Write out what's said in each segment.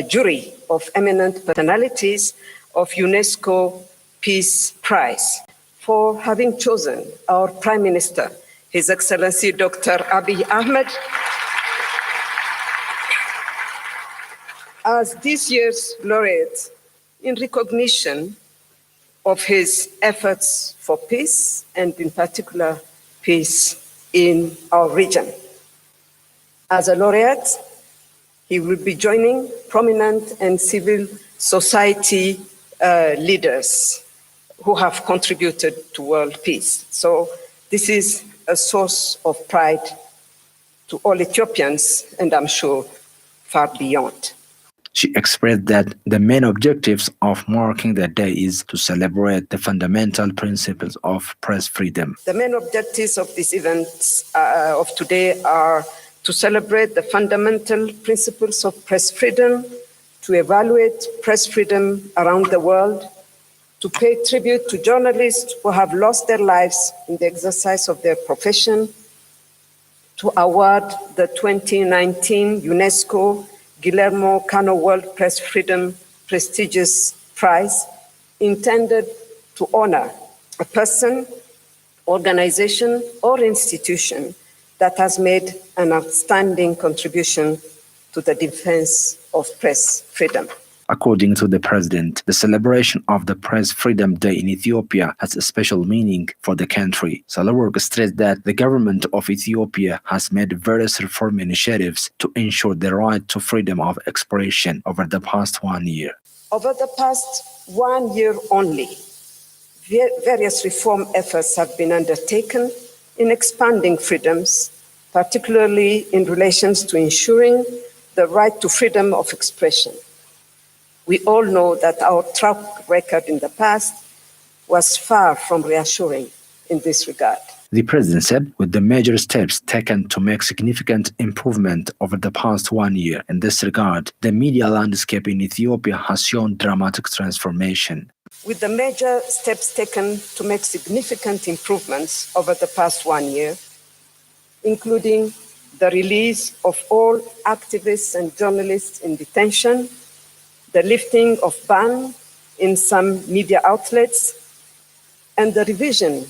jury of eminent personalities of UNESCO Peace Prize for having chosen our Prime Minister, His Excellency Dr. Abiy Ahmed, as this year's laureate in recognition of his efforts for peace and in particular peace in our region. As a laureate, he will be joining prominent and civil society leaders who have contributed to world peace. So this is a source of pride to all Ethiopians, and I'm sure far beyond. She expressed that the main objectives of marking the day is to celebrate the fundamental principles of press freedom. The main objectives of these events of today are to celebrate the fundamental principles of press freedom, to evaluate press freedom around the world, to pay tribute to journalists who have lost their lives in the exercise of their profession, to award the 2019 UNESCO Guillermo Cano World Press Freedom prestigious prize intended to honor a person, organization, or institution that has made an outstanding contribution to the defense of press freedom. According to the president, the celebration of the Press Freedom Day in Ethiopia has a special meaning for the country. Sahlawork stressed that the government of Ethiopia has made various reform initiatives to ensure the right to freedom of expression over the past 1 year. Over the past 1 year only, various reform efforts have been undertaken in expanding freedoms, particularly in relation to ensuring the right to freedom of expression. We all know that our track record in the past was far from reassuring in this regard. The president said, with the major steps taken to make significant improvement over the past 1 year in this regard, the media landscape in Ethiopia has shown dramatic transformation. With the major steps taken to make significant improvements over the past 1 year, including the release of all activists and journalists in detention, the lifting of ban in some media outlets, and the revision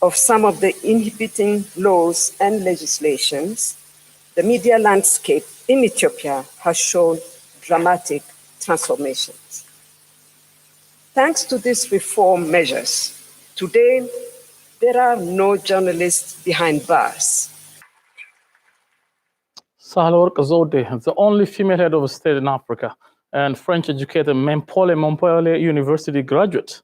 of some of the inhibiting laws and legislations, the media landscape in Ethiopia has shown dramatic transformations. Thanks to these reform measures, today there are no journalists behind bars. Sahlawork Zewde, the only female head of state in Africa, and French educator Montpellier University graduate.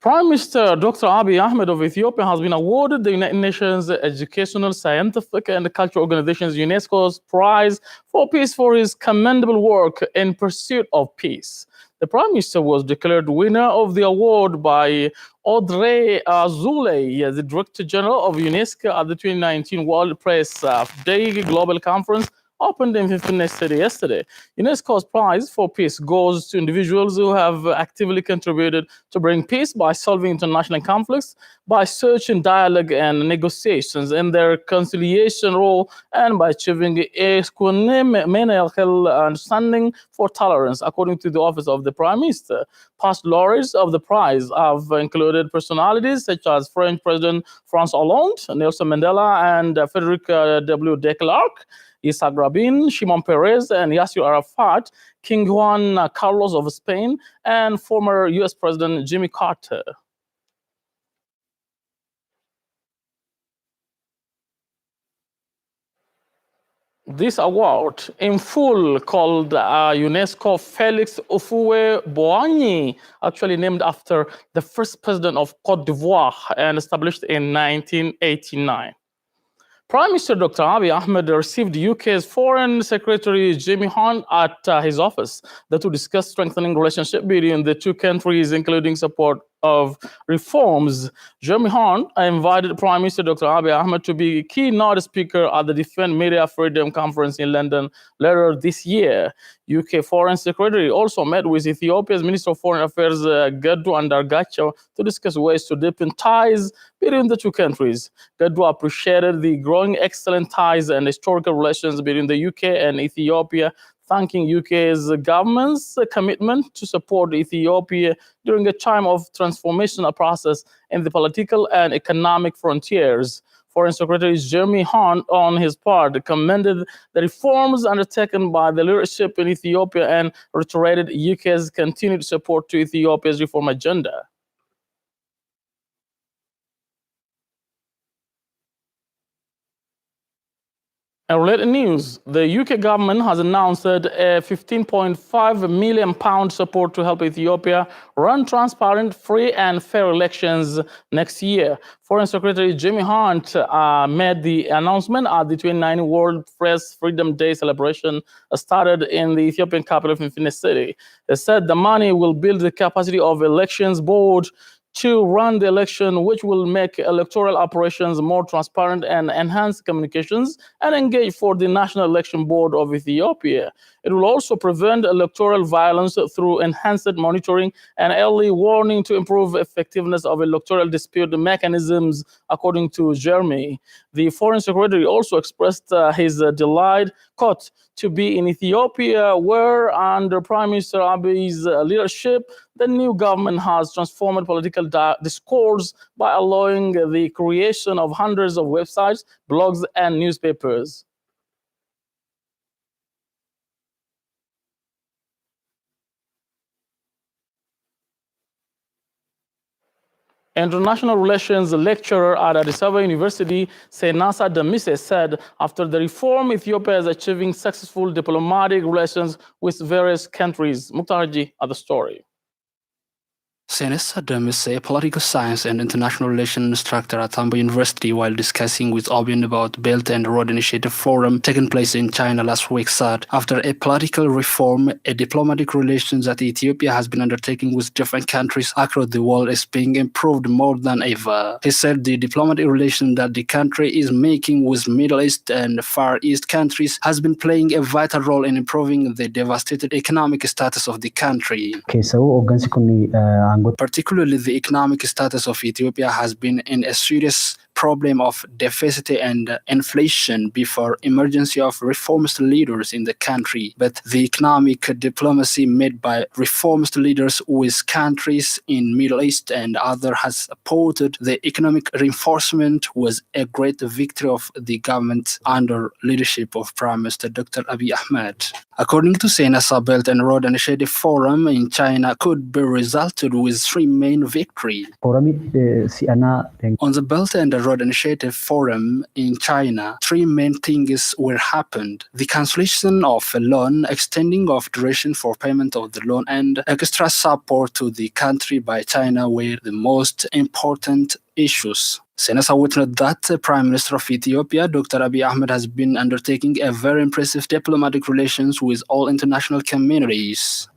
Prime Minister Dr. Abiy Ahmed of Ethiopia has been awarded the United Nations Educational, Scientific and Cultural Organization's UNESCO's Prize for Peace for his commendable work in pursuit of peace. The Prime Minister was declared winner of the award by Audrey Azoulay, the Director General of UNESCO at the 2019 World Press Day Global Conference opened in Finland City yesterday. UNESCO's Prize for Peace goes to individuals who have actively contributed to bring peace by solving international conflicts, by searching dialogue and negotiations in their conciliation role, and by achieving equanimous understanding for tolerance, according to the Office of the Prime Minister. Past laureates of the prize have included personalities such as French President François Hollande, Nelson Mandela, and Frederick W. de Klerk, Isaac Rabin, Shimon Peres, and Yasser Arafat, King Juan Carlos of Spain, and former U.S. President Jimmy Carter. This award, in full called UNESCO Felix Houphouët-Boigny, actually named after the first president of Cote d'Ivoire and established in 1989. Prime Minister Dr. Abiy Ahmed received UK's Foreign Secretary Jeremy Hunt at his office. The two discussed strengthening relationship between the two countries, including support of reforms. Jeremy Hunt invited Prime Minister Dr. Abiy Ahmed to be keynote speaker at the Defend Media Freedom Conference in London later this year. UK Foreign Secretary also met with Ethiopia's Minister of Foreign Affairs Gadu Andargacho to discuss ways to deepen ties between the two countries. Gadu appreciated the growing excellent ties and historical relations between the UK and Ethiopia thanking UK's government's commitment to support Ethiopia during a time of transformational process in the political and economic frontiers. Foreign Secretary Jeremy Hunt, on his part, commended the reforms undertaken by the leadership in Ethiopia and reiterated UK's continued support to Ethiopia's reform agenda. In related news, the UK government has announced a £15.5 million support to help Ethiopia run transparent, free and fair elections next year. Foreign Secretary Jeremy Hunt made the announcement at the 29th World Press Freedom Day celebration started in the Ethiopian capital of Infine City. They said the money will build the capacity of elections board to run the election, which will make electoral operations more transparent and enhance communications and engage for the National Election Board of Ethiopia. It will also prevent electoral violence through enhanced monitoring and early warning to improve effectiveness of electoral dispute mechanisms, according to Jeremy. The Foreign Secretary also expressed his delight, quote, to be in Ethiopia, where under Prime Minister Abiy's leadership, the new government has transformed political discourse by allowing the creation of hundreds of websites, blogs, and newspapers. International relations lecturer at Addis Ababa University, Senasa Demise, said after the reform, Ethiopia is achieving successful diplomatic relations with various countries. Mukhtarji at the story. Senesa Demise, a political science and international relations instructor at Tambo University, while discussing with Obion about Belt and Road Initiative Forum taking place in China last week, said after a political reform, a diplomatic relations that Ethiopia has been undertaking with different countries across the world is being improved more than ever. He said the diplomatic relation that the country is making with Middle East and Far East countries has been playing a vital role in improving the devastated economic status of the country. Particularly, the economic status of Ethiopia has been in a serious problem of deficit and inflation before emergence of reformist leaders in the country. But the economic diplomacy made by reformist leaders with countries in Middle East and other has supported the economic reinforcement was a great victory of the government under leadership of Prime Minister Dr. Abiy Ahmed. According to Senasa, Belt and Road Initiative Forum in China could be resulted with three main victories. On the Belt and Road Initiative Forum in China, three main things were happened: the cancellation of a loan, extending of duration for payment of the loan, and extra support to the country by China were the most important issues. Senasa witnessed that Prime Minister of Ethiopia, Dr. Abiy Ahmed, has been undertaking a very impressive diplomatic relations with all international communities.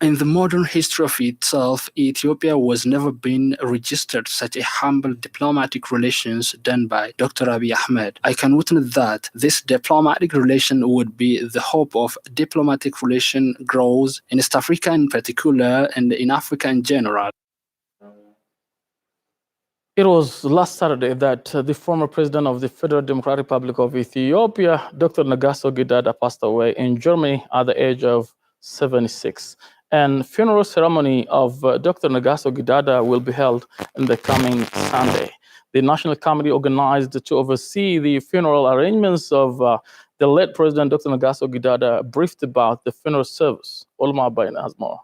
In the modern history of itself, Ethiopia was never been registered such a humble diplomatic relations done by Dr. Abiy Ahmed. I can witness that this diplomatic relation would be the hope of diplomatic relation growth in East Africa in particular and in Africa in general. It was last Saturday that the former president of the Federal Democratic Republic of Ethiopia, Dr. Negaso Gidada, passed away in Germany at the age of 76. And funeral ceremony of Dr. Negaso Gidada will be held in the coming Sunday. The National Committee organized to oversee the funeral arrangements of the late President Dr. Negaso Gidada briefed about the funeral service. Olma Baina has more.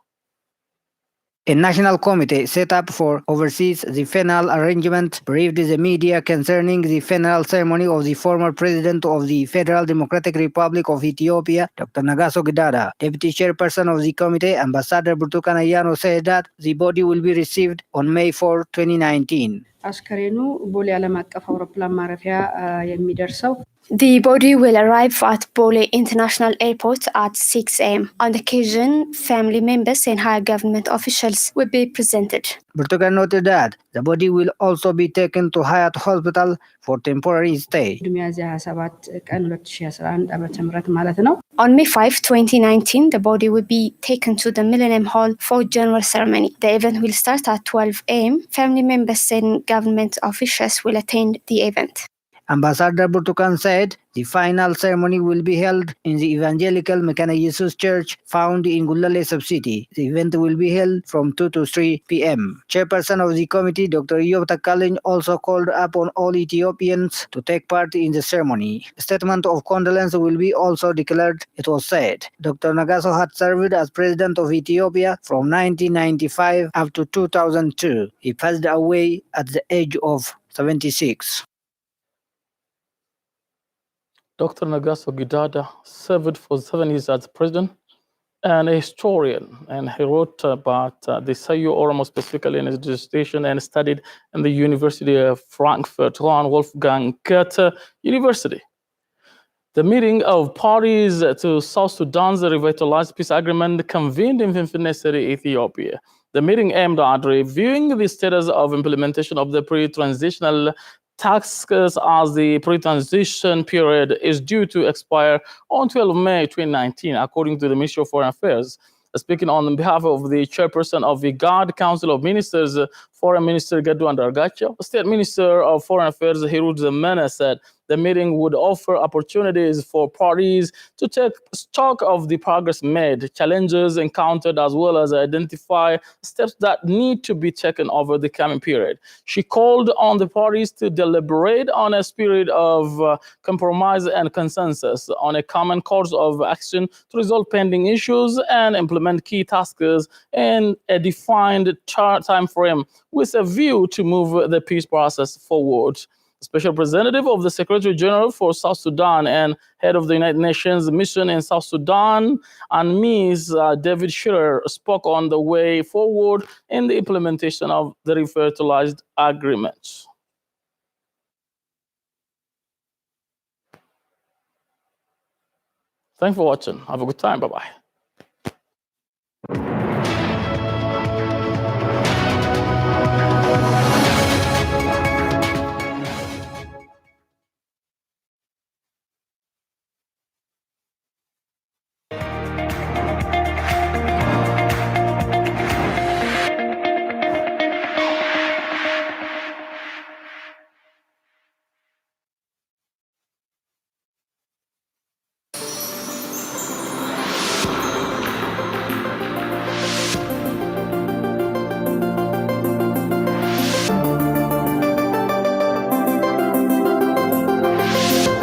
A national committee set up for oversees the funeral arrangement briefed the media concerning the funeral ceremony of the former president of the Federal Democratic Republic of Ethiopia, Dr. Negaso Gidada. Deputy chairperson of the committee, Ambassador Burtukan Ayano, said that the body will be received on May 4, 2019. The body will arrive at Bole International Airport at 6 a.m. On the occasion, family members and high government officials will be presented. Burtukan noted that the body will also be taken to Hayat Hospital for temporary stay. On May 5, 2019, the body will be taken to the Millennium Hall for general ceremony. The event will start at 12 a.m. Family members and government officials will attend the event. Ambassador Burtukan said the final ceremony will be held in the Evangelical Mekana Jesus Church found in Gulale Sub-City. The event will be held from 2 to 3 p.m. Chairperson of the committee, Dr. Eyob Takalin, also called upon all Ethiopians to take part in the ceremony. A statement of condolence will be also declared, it was said. Dr. Nagaso had served as president of Ethiopia from 1995 up to 2002. He passed away at the age of 76. Dr. Nagaso Gidada served for 7 years as president and a historian, and he wrote about the Sayo Oromo specifically in his dissertation and studied in the University of Frankfurt, Johann Wolfgang Goethe University. The meeting of parties to South Sudan's revitalized peace agreement convened in Finfinne City, Ethiopia. The meeting aimed at reviewing the status of implementation of the pre-transitional tasks as the pre-transition period is due to expire on 12 May 2019, according to the Ministry of Foreign Affairs. Speaking on behalf of the chairperson of the GAD Council of Ministers, Foreign Minister Gadu Andargacho, State Minister of Foreign Affairs Hirut Zemene said the meeting would offer opportunities for parties to take stock of the progress made, challenges encountered, as well as identify steps that need to be taken over the coming period. She called on the parties to deliberate on a spirit of compromise and consensus on a common course of action to resolve pending issues and implement key tasks in a defined time frame with a view to move the peace process forward. Special representative of the Secretary General for South Sudan and head of the United Nations mission in South Sudan, and Ms. David Schiller, spoke on the way forward in the implementation of the revitalized agreement. Thanks for watching. Have a good time. Bye-bye.